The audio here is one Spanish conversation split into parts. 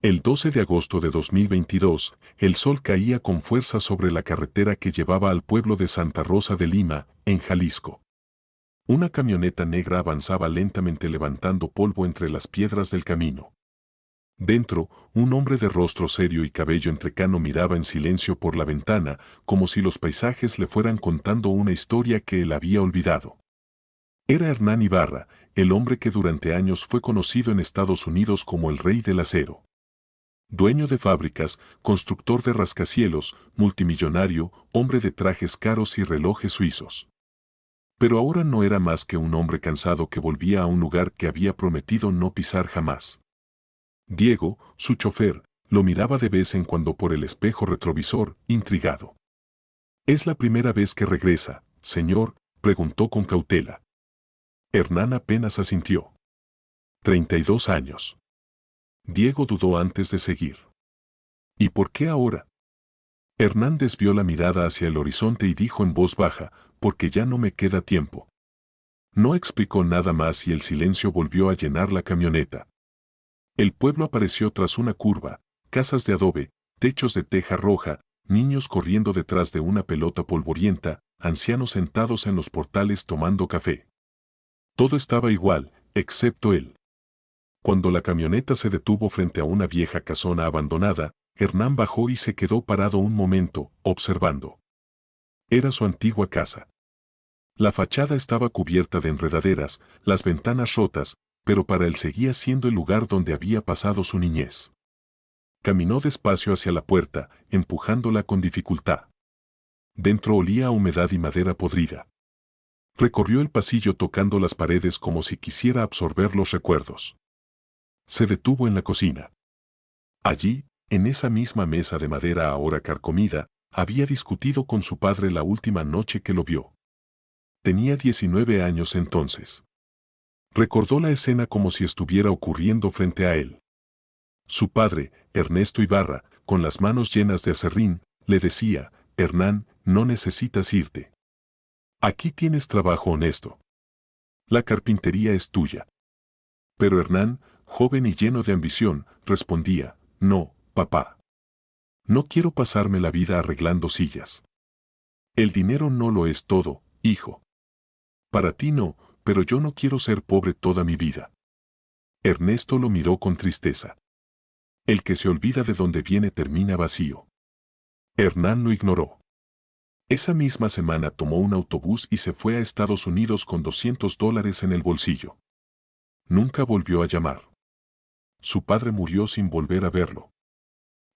El 12 de agosto de 2022, el sol caía con fuerza sobre la carretera que llevaba al pueblo de Santa Rosa de Lima, en Jalisco. Una camioneta negra avanzaba lentamente levantando polvo entre las piedras del camino. Dentro, un hombre de rostro serio y cabello entrecano miraba en silencio por la ventana, como si los paisajes le fueran contando una historia que él había olvidado. Era Hernán Ibarra, el hombre que durante años fue conocido en Estados Unidos como el Rey del Acero. Dueño de fábricas, constructor de rascacielos, multimillonario, hombre de trajes caros y relojes suizos. Pero ahora no era más que un hombre cansado que volvía a un lugar que había prometido no pisar jamás. Diego, su chofer, lo miraba de vez en cuando por el espejo retrovisor, intrigado. «¿Es la primera vez que regresa, señor?», preguntó con cautela. Hernán apenas asintió. 32 años. Diego dudó antes de seguir. «¿Y por qué ahora?». Hernán desvió la mirada hacia el horizonte y dijo en voz baja, «Porque ya no me queda tiempo». No explicó nada más y el silencio volvió a llenar la camioneta. El pueblo apareció tras una curva, casas de adobe, techos de teja roja, niños corriendo detrás de una pelota polvorienta, ancianos sentados en los portales tomando café. Todo estaba igual, excepto él. Cuando la camioneta se detuvo frente a una vieja casona abandonada, Hernán bajó y se quedó parado un momento, observando. Era su antigua casa. La fachada estaba cubierta de enredaderas, las ventanas rotas, pero para él seguía siendo el lugar donde había pasado su niñez. Caminó despacio hacia la puerta, empujándola con dificultad. Dentro olía a humedad y madera podrida. Recorrió el pasillo tocando las paredes como si quisiera absorber los recuerdos. Se detuvo en la cocina. Allí, en esa misma mesa de madera ahora carcomida, había discutido con su padre la última noche que lo vio. Tenía 19 años entonces. Recordó la escena como si estuviera ocurriendo frente a él. Su padre, Ernesto Ibarra, con las manos llenas de aserrín, le decía, «Hernán, no necesitas irte. Aquí tienes trabajo honesto. La carpintería es tuya». Pero Hernán, joven y lleno de ambición, respondía, «No, papá. No quiero pasarme la vida arreglando sillas. El dinero no lo es todo, hijo. Para ti no, pero yo no quiero ser pobre toda mi vida». Ernesto lo miró con tristeza. El que se olvida de dónde viene termina vacío. Hernán lo ignoró. Esa misma semana tomó un autobús y se fue a Estados Unidos con $200 en el bolsillo. Nunca volvió a llamar. Su padre murió sin volver a verlo.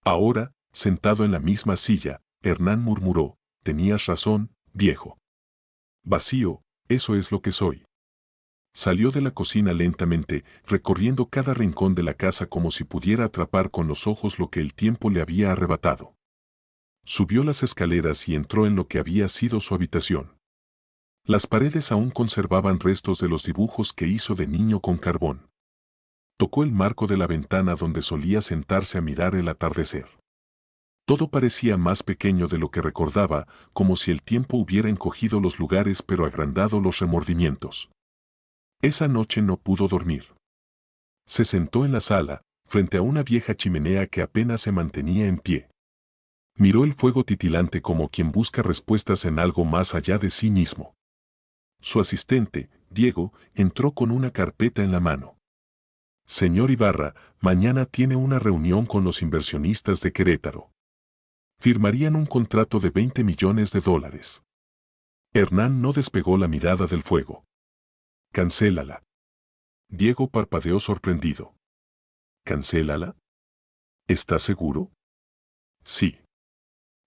Ahora, sentado en la misma silla, Hernán murmuró, «Tenías razón, viejo. Vacío, eso es lo que soy». Salió de la cocina lentamente, recorriendo cada rincón de la casa como si pudiera atrapar con los ojos lo que el tiempo le había arrebatado. Subió las escaleras y entró en lo que había sido su habitación. Las paredes aún conservaban restos de los dibujos que hizo de niño con carbón. Tocó el marco de la ventana donde solía sentarse a mirar el atardecer. Todo parecía más pequeño de lo que recordaba, como si el tiempo hubiera encogido los lugares pero agrandado los remordimientos. Esa noche no pudo dormir. Se sentó en la sala, frente a una vieja chimenea que apenas se mantenía en pie. Miró el fuego titilante como quien busca respuestas en algo más allá de sí mismo. Su asistente, Diego, entró con una carpeta en la mano. «Señor Ibarra, mañana tiene una reunión con los inversionistas de Querétaro. Firmarían un contrato de $20 millones». Hernán no despegó la mirada del fuego. «Cancélala». Diego parpadeó sorprendido. «¿Cancélala? ¿Estás seguro?». «Sí».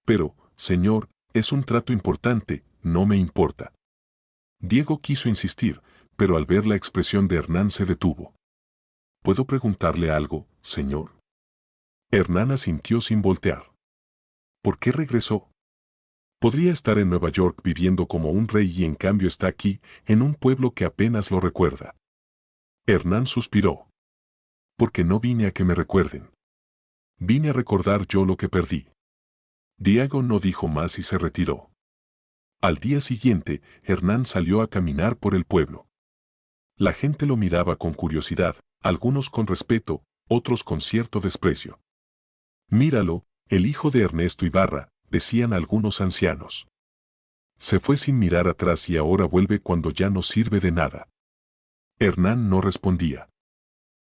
«Pero, señor, es un trato importante, no me importa». Diego quiso insistir, pero al ver la expresión de Hernán se detuvo. «¿Puedo preguntarle algo, señor?». Hernán asintió sin voltear. «¿Por qué regresó? Podría estar en Nueva York viviendo como un rey y en cambio está aquí, en un pueblo que apenas lo recuerda». Hernán suspiró. «Porque no vine a que me recuerden. Vine a recordar yo lo que perdí». Diego no dijo más y se retiró. Al día siguiente, Hernán salió a caminar por el pueblo. La gente lo miraba con curiosidad, algunos con respeto, otros con cierto desprecio. Míralo, el hijo de Ernesto Ibarra, decían algunos ancianos. Se fue sin mirar atrás y ahora vuelve cuando ya no sirve de nada. Hernán no respondía.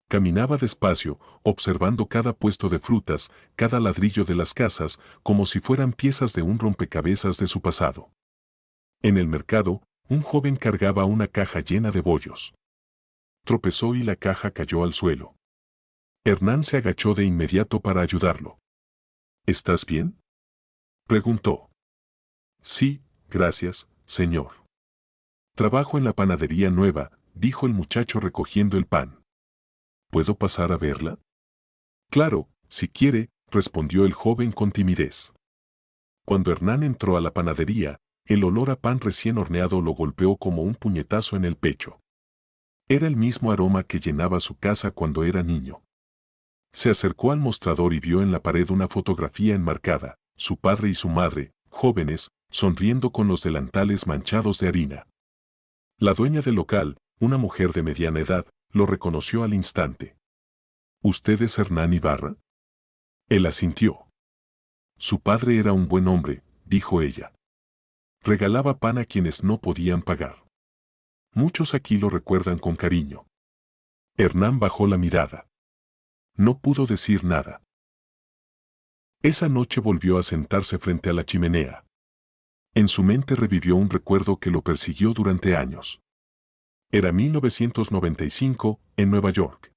Caminaba despacio, observando cada puesto de frutas, cada ladrillo de las casas, como si fueran piezas de un rompecabezas de su pasado. En el mercado, un joven cargaba una caja llena de bollos. Tropezó y la caja cayó al suelo. Hernán se agachó de inmediato para ayudarlo. ¿Estás bien?, preguntó. Sí, gracias, señor. Trabajo en la panadería nueva, dijo el muchacho recogiendo el pan. ¿Puedo pasar a verla? Claro, si quiere, respondió el joven con timidez. Cuando Hernán entró a la panadería, el olor a pan recién horneado lo golpeó como un puñetazo en el pecho. Era el mismo aroma que llenaba su casa cuando era niño. Se acercó al mostrador y vio en la pared una fotografía enmarcada, su padre y su madre, jóvenes, sonriendo con los delantales manchados de harina. La dueña del local, una mujer de mediana edad, lo reconoció al instante. ¿Usted es Hernán Ibarra? Él asintió. Su padre era un buen hombre, dijo ella. Regalaba pan a quienes no podían pagar. Muchos aquí lo recuerdan con cariño. Hernán bajó la mirada. No pudo decir nada. Esa noche volvió a sentarse frente a la chimenea. En su mente revivió un recuerdo que lo persiguió durante años. Era 1995, en Nueva York.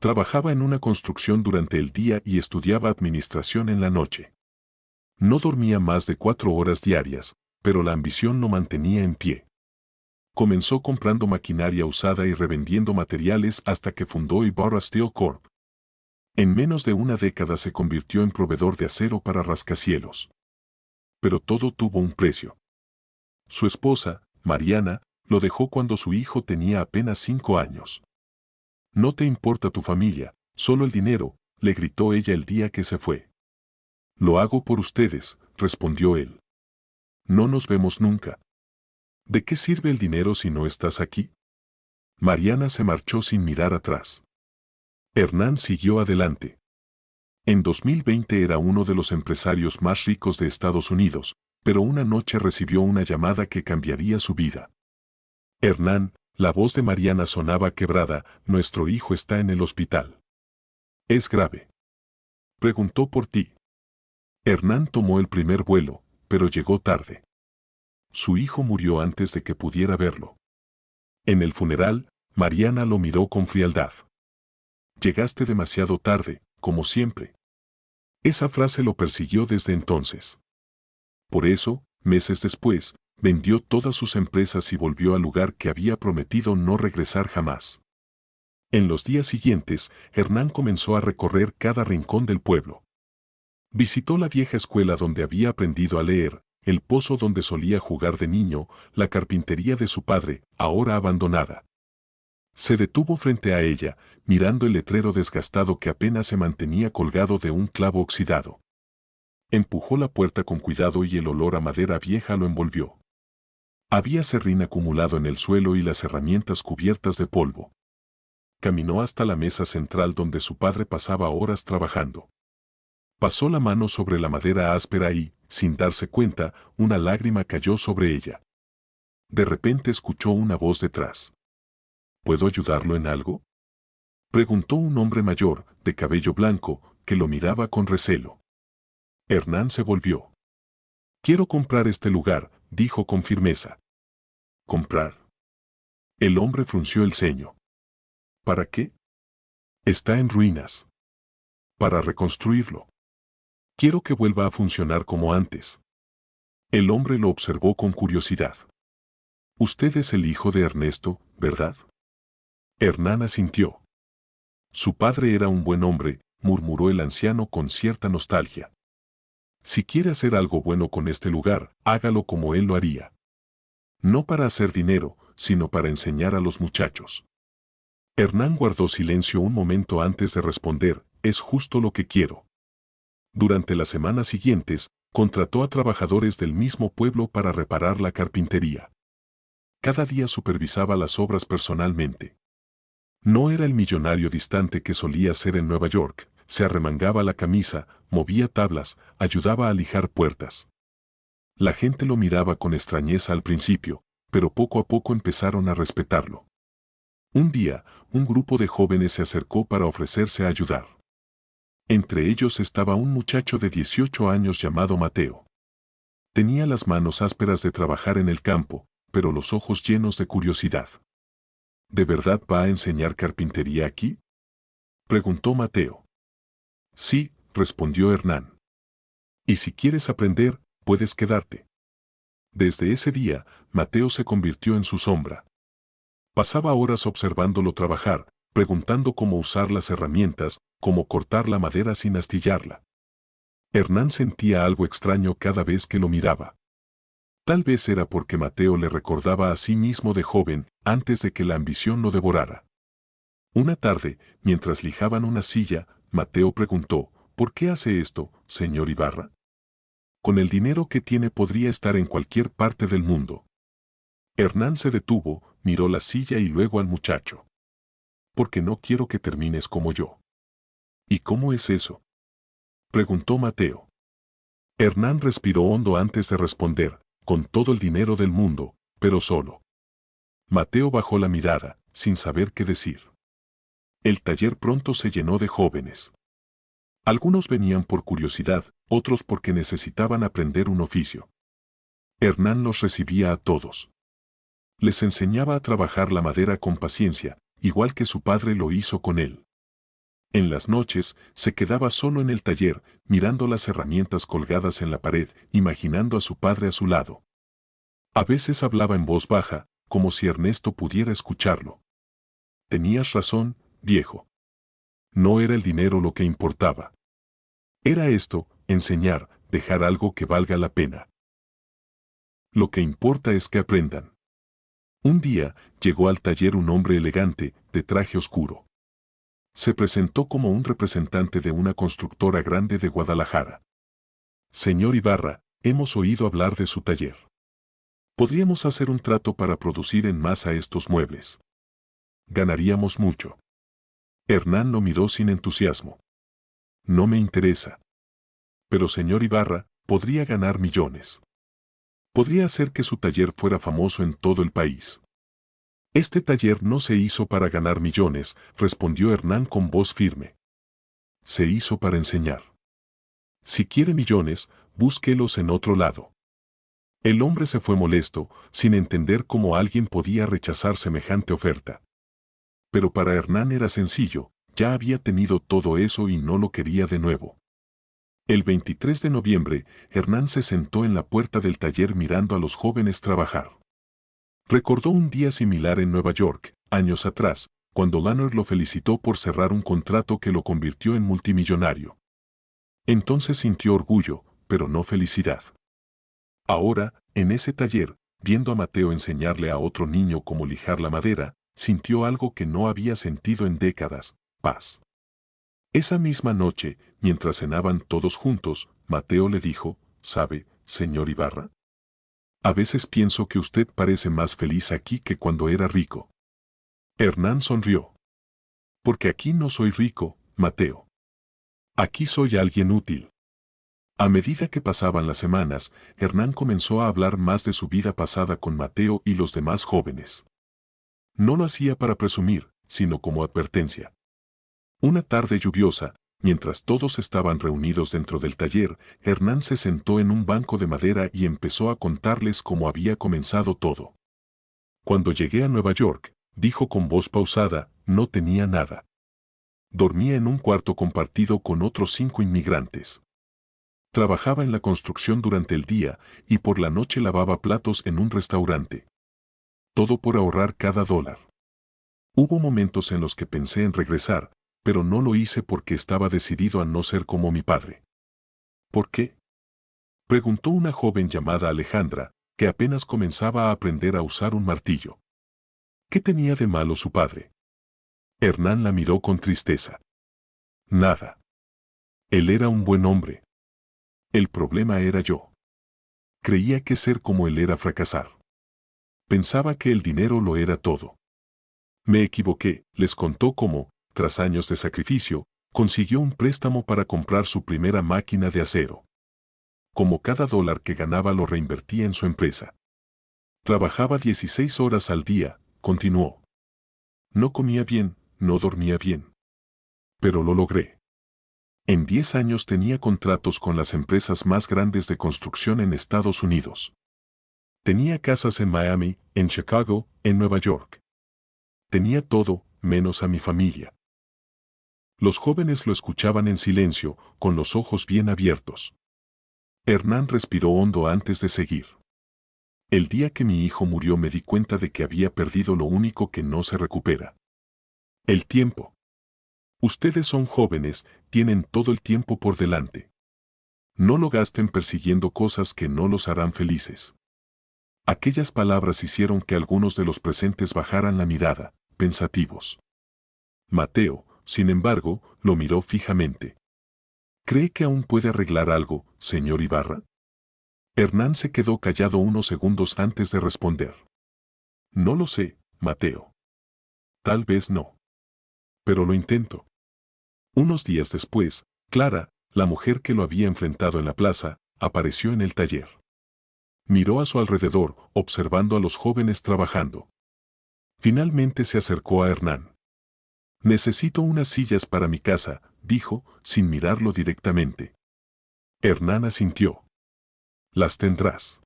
Trabajaba en una construcción durante el día y estudiaba administración en la noche. No dormía más de 4 horas diarias, pero la ambición lo mantenía en pie. Comenzó comprando maquinaria usada y revendiendo materiales hasta que fundó Ibarra Steel Corp. En menos de una década se convirtió en proveedor de acero para rascacielos. Pero todo tuvo un precio. Su esposa, Mariana, lo dejó cuando su hijo tenía apenas 5 años. No te importa tu familia, solo el dinero, le gritó ella el día que se fue. Lo hago por ustedes, respondió él. No nos vemos nunca. ¿De qué sirve el dinero si no estás aquí? Mariana se marchó sin mirar atrás. Hernán siguió adelante. En 2020 era uno de los empresarios más ricos de Estados Unidos, pero una noche recibió una llamada que cambiaría su vida. Hernán, la voz de Mariana sonaba quebrada, nuestro hijo está en el hospital. ¿Es grave? Preguntó por ti. Hernán tomó el primer vuelo, pero llegó tarde. Su hijo murió antes de que pudiera verlo. En el funeral, Mariana lo miró con frialdad. Llegaste demasiado tarde, como siempre. Esa frase lo persiguió desde entonces. Por eso, meses después, vendió todas sus empresas y volvió al lugar que había prometido no regresar jamás. En los días siguientes, Hernán comenzó a recorrer cada rincón del pueblo. Visitó la vieja escuela donde había aprendido a leer, el pozo donde solía jugar de niño, la carpintería de su padre, ahora abandonada. Se detuvo frente a ella, mirando el letrero desgastado que apenas se mantenía colgado de un clavo oxidado. Empujó la puerta con cuidado y el olor a madera vieja lo envolvió. Había serrín acumulado en el suelo y las herramientas cubiertas de polvo. Caminó hasta la mesa central donde su padre pasaba horas trabajando. Pasó la mano sobre la madera áspera y, sin darse cuenta, una lágrima cayó sobre ella. De repente escuchó una voz detrás. ¿Puedo ayudarlo en algo?, preguntó un hombre mayor, de cabello blanco, que lo miraba con recelo. Hernán se volvió. Quiero comprar este lugar, dijo con firmeza. ¿Comprar? El hombre frunció el ceño. ¿Para qué? Está en ruinas. Para reconstruirlo. Quiero que vuelva a funcionar como antes. El hombre lo observó con curiosidad. Usted es el hijo de Ernesto, ¿verdad? Hernán asintió. Su padre era un buen hombre, murmuró el anciano con cierta nostalgia. Si quiere hacer algo bueno con este lugar, hágalo como él lo haría. No para hacer dinero, sino para enseñar a los muchachos. Hernán guardó silencio un momento antes de responder, es justo lo que quiero. Durante las semanas siguientes, contrató a trabajadores del mismo pueblo para reparar la carpintería. Cada día supervisaba las obras personalmente. No era el millonario distante que solía ser en Nueva York. Se arremangaba la camisa, movía tablas, ayudaba a lijar puertas. La gente lo miraba con extrañeza al principio, pero poco a poco empezaron a respetarlo. Un día, un grupo de jóvenes se acercó para ofrecerse a ayudar. Entre ellos estaba un muchacho de 18 años llamado Mateo. Tenía las manos ásperas de trabajar en el campo, pero los ojos llenos de curiosidad. ¿De verdad va a enseñar carpintería aquí?, preguntó Mateo. Sí, respondió Hernán. Y si quieres aprender, puedes quedarte. Desde ese día, Mateo se convirtió en su sombra. Pasaba horas observándolo trabajar, preguntando cómo usar las herramientas, cómo cortar la madera sin astillarla. Hernán sentía algo extraño cada vez que lo miraba. Tal vez era porque Mateo le recordaba a sí mismo de joven, antes de que la ambición lo devorara. Una tarde, mientras lijaban una silla, Mateo preguntó: ¿por qué hace esto, señor Ibarra? Con el dinero que tiene podría estar en cualquier parte del mundo. Hernán se detuvo, miró la silla y luego al muchacho. Porque no quiero que termines como yo. ¿Y cómo es eso?, preguntó Mateo. Hernán respiró hondo antes de responder: con todo el dinero del mundo, pero solo. Mateo bajó la mirada, sin saber qué decir. El taller pronto se llenó de jóvenes. Algunos venían por curiosidad, otros porque necesitaban aprender un oficio. Hernán los recibía a todos. Les enseñaba a trabajar la madera con paciencia, igual que su padre lo hizo con él. En las noches, se quedaba solo en el taller, mirando las herramientas colgadas en la pared, imaginando a su padre a su lado. A veces hablaba en voz baja, como si Ernesto pudiera escucharlo. Tenías razón, viejo. No era el dinero lo que importaba. Era esto, enseñar, dejar algo que valga la pena. Lo que importa es que aprendan. Un día, llegó al taller un hombre elegante, de traje oscuro. Se presentó como un representante de una constructora grande de Guadalajara. Señor Ibarra, hemos oído hablar de su taller. Podríamos hacer un trato para producir en masa estos muebles. Ganaríamos mucho. Hernán lo miró sin entusiasmo. No me interesa. Pero señor Ibarra, podría ganar millones. Podría hacer que su taller fuera famoso en todo el país. Este taller no se hizo para ganar millones, respondió Hernán con voz firme. Se hizo para enseñar. Si quiere millones, búsquelos en otro lado. El hombre se fue molesto, sin entender cómo alguien podía rechazar semejante oferta. Pero para Hernán era sencillo, ya había tenido todo eso y no lo quería de nuevo. El 23 de noviembre, Hernán se sentó en la puerta del taller mirando a los jóvenes trabajar. Recordó un día similar en Nueva York, años atrás, cuando Lanoir lo felicitó por cerrar un contrato que lo convirtió en multimillonario. Entonces sintió orgullo, pero no felicidad. Ahora, en ese taller, viendo a Mateo enseñarle a otro niño cómo lijar la madera, sintió algo que no había sentido en décadas: paz. Esa misma noche, mientras cenaban todos juntos, Mateo le dijo: ¿sabe, señor Ibarra? A veces pienso que usted parece más feliz aquí que cuando era rico. Hernán sonrió. Porque aquí no soy rico, Mateo. Aquí soy alguien útil. A medida que pasaban las semanas, Hernán comenzó a hablar más de su vida pasada con Mateo y los demás jóvenes. No lo hacía para presumir, sino como advertencia. Una tarde lluviosa, mientras todos estaban reunidos dentro del taller, Hernán se sentó en un banco de madera y empezó a contarles cómo había comenzado todo. Cuando llegué a Nueva York, dijo con voz pausada, no tenía nada. Dormía en un cuarto compartido con otros 5 inmigrantes. Trabajaba en la construcción durante el día y por la noche lavaba platos en un restaurante. Todo por ahorrar cada dólar. Hubo momentos en los que pensé en regresar, pero no lo hice porque estaba decidido a no ser como mi padre. ¿Por qué?, preguntó una joven llamada Alejandra, que apenas comenzaba a aprender a usar un martillo. ¿Qué tenía de malo su padre? Hernán la miró con tristeza. Nada. Él era un buen hombre. El problema era yo. Creía que ser como él era fracasar. Pensaba que el dinero lo era todo. Me equivoqué, les contó cómo, tras años de sacrificio, consiguió un préstamo para comprar su primera máquina de acero. Como cada dólar que ganaba lo reinvertía en su empresa. Trabajaba 16 horas al día, continuó. No comía bien, no dormía bien. Pero lo logré. En 10 años tenía contratos con las empresas más grandes de construcción en Estados Unidos. Tenía casas en Miami, en Chicago, en Nueva York. Tenía todo, menos a mi familia. Los jóvenes lo escuchaban en silencio, con los ojos bien abiertos. Hernán respiró hondo antes de seguir. El día que mi hijo murió me di cuenta de que había perdido lo único que no se recupera. El tiempo. Ustedes son jóvenes, tienen todo el tiempo por delante. No lo gasten persiguiendo cosas que no los harán felices. Aquellas palabras hicieron que algunos de los presentes bajaran la mirada, pensativos. Mateo, sin embargo, lo miró fijamente. ¿Cree que aún puede arreglar algo, señor Ibarra? Hernán se quedó callado unos segundos antes de responder. No lo sé, Mateo. Tal vez no. Pero lo intento. Unos días después, Clara, la mujer que lo había enfrentado en la plaza, apareció en el taller. Miró a su alrededor, observando a los jóvenes trabajando. Finalmente se acercó a Hernán. Necesito unas sillas para mi casa, dijo, sin mirarlo directamente. Hernán asintió. Las tendrás.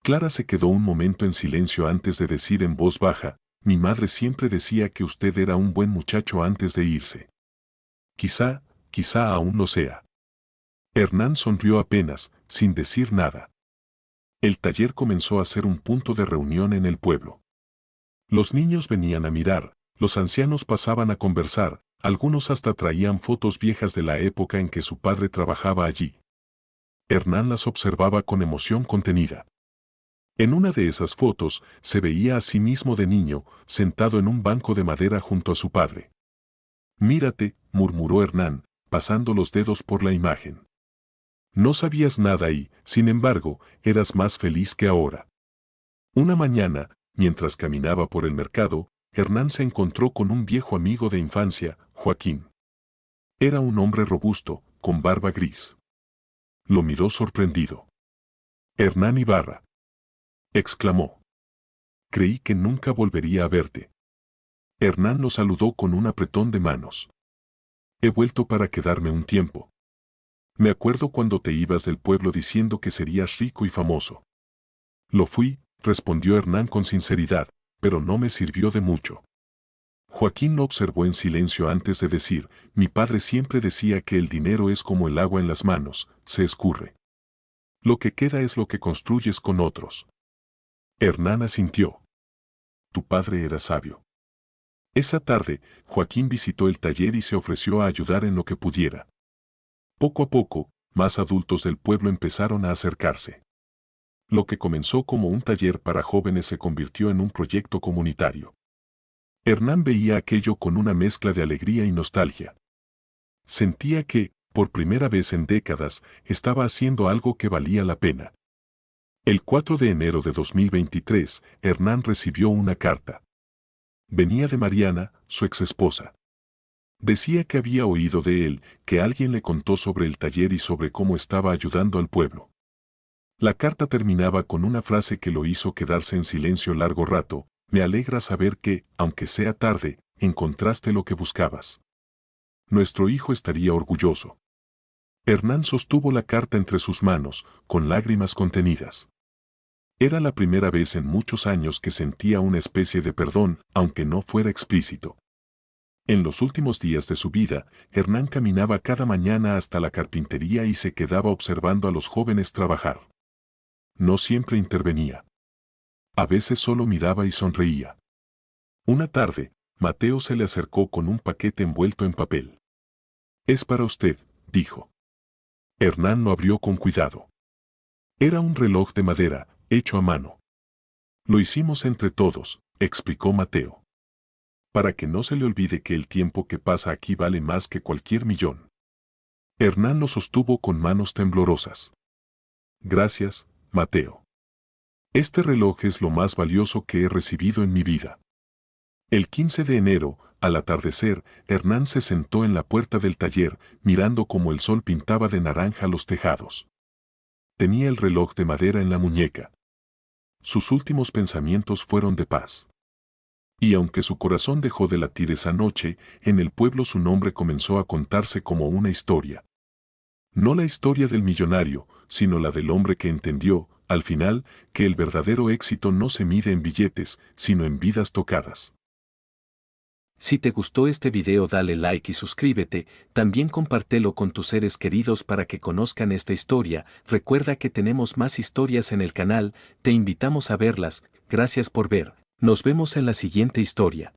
Clara se quedó un momento en silencio antes de decir en voz baja, mi madre siempre decía que usted era un buen muchacho antes de irse. Quizá aún lo sea. Hernán sonrió apenas, sin decir nada. El taller comenzó a ser un punto de reunión en el pueblo. Los niños venían a mirar, los ancianos pasaban a conversar, algunos hasta traían fotos viejas de la época en que su padre trabajaba allí. Hernán las observaba con emoción contenida. En una de esas fotos se veía a sí mismo de niño, sentado en un banco de madera junto a su padre. Mírate, murmuró Hernán, pasando los dedos por la imagen. No sabías nada y, sin embargo, eras más feliz que ahora. Una mañana, mientras caminaba por el mercado, Hernán se encontró con un viejo amigo de infancia, Joaquín. Era un hombre robusto, con barba gris. Lo miró sorprendido. Hernán Ibarra, exclamó. Creí que nunca volvería a verte. Hernán lo saludó con un apretón de manos. He vuelto para quedarme un tiempo. Me acuerdo cuando te ibas del pueblo diciendo que serías rico y famoso. Lo fui, respondió Hernán con sinceridad, pero no me sirvió de mucho. Joaquín lo observó en silencio antes de decir, mi padre siempre decía que el dinero es como el agua en las manos, se escurre. Lo que queda es lo que construyes con otros. Hernán asintió. Tu padre era sabio. Esa tarde, Joaquín visitó el taller y se ofreció a ayudar en lo que pudiera. Poco a poco, más adultos del pueblo empezaron a acercarse. Lo que comenzó como un taller para jóvenes se convirtió en un proyecto comunitario. Hernán veía aquello con una mezcla de alegría y nostalgia. Sentía que, por primera vez en décadas, estaba haciendo algo que valía la pena. El 4 de enero de 2023, Hernán recibió una carta. Venía de Mariana, su exesposa. Decía que había oído de él, que alguien le contó sobre el taller y sobre cómo estaba ayudando al pueblo. La carta terminaba con una frase que lo hizo quedarse en silencio largo rato, me alegra saber que, aunque sea tarde, encontraste lo que buscabas. Nuestro hijo estaría orgulloso. Hernán sostuvo la carta entre sus manos, con lágrimas contenidas. Era la primera vez en muchos años que sentía una especie de perdón, aunque no fuera explícito. En los últimos días de su vida, Hernán caminaba cada mañana hasta la carpintería y se quedaba observando a los jóvenes trabajar. No siempre intervenía. A veces solo miraba y sonreía. Una tarde, Mateo se le acercó con un paquete envuelto en papel. Es para usted, dijo. Hernán lo abrió con cuidado. Era un reloj de madera, hecho a mano. Lo hicimos entre todos, explicó Mateo. Para que no se le olvide que el tiempo que pasa aquí vale más que cualquier millón. Hernán lo sostuvo con manos temblorosas. Gracias, Mateo. Este reloj es lo más valioso que he recibido en mi vida. El 15 de enero, al atardecer, Hernán se sentó en la puerta del taller, mirando cómo el sol pintaba de naranja los tejados. Tenía el reloj de madera en la muñeca. Sus últimos pensamientos fueron de paz. Y aunque su corazón dejó de latir esa noche, en el pueblo su nombre comenzó a contarse como una historia. No la historia del millonario, sino la del hombre que entendió, al final, que el verdadero éxito no se mide en billetes, sino en vidas tocadas. Si te gustó este video dale like y suscríbete, también compártelo con tus seres queridos para que conozcan esta historia. Recuerda que tenemos más historias en el canal, te invitamos a verlas. Gracias por ver, nos vemos en la siguiente historia.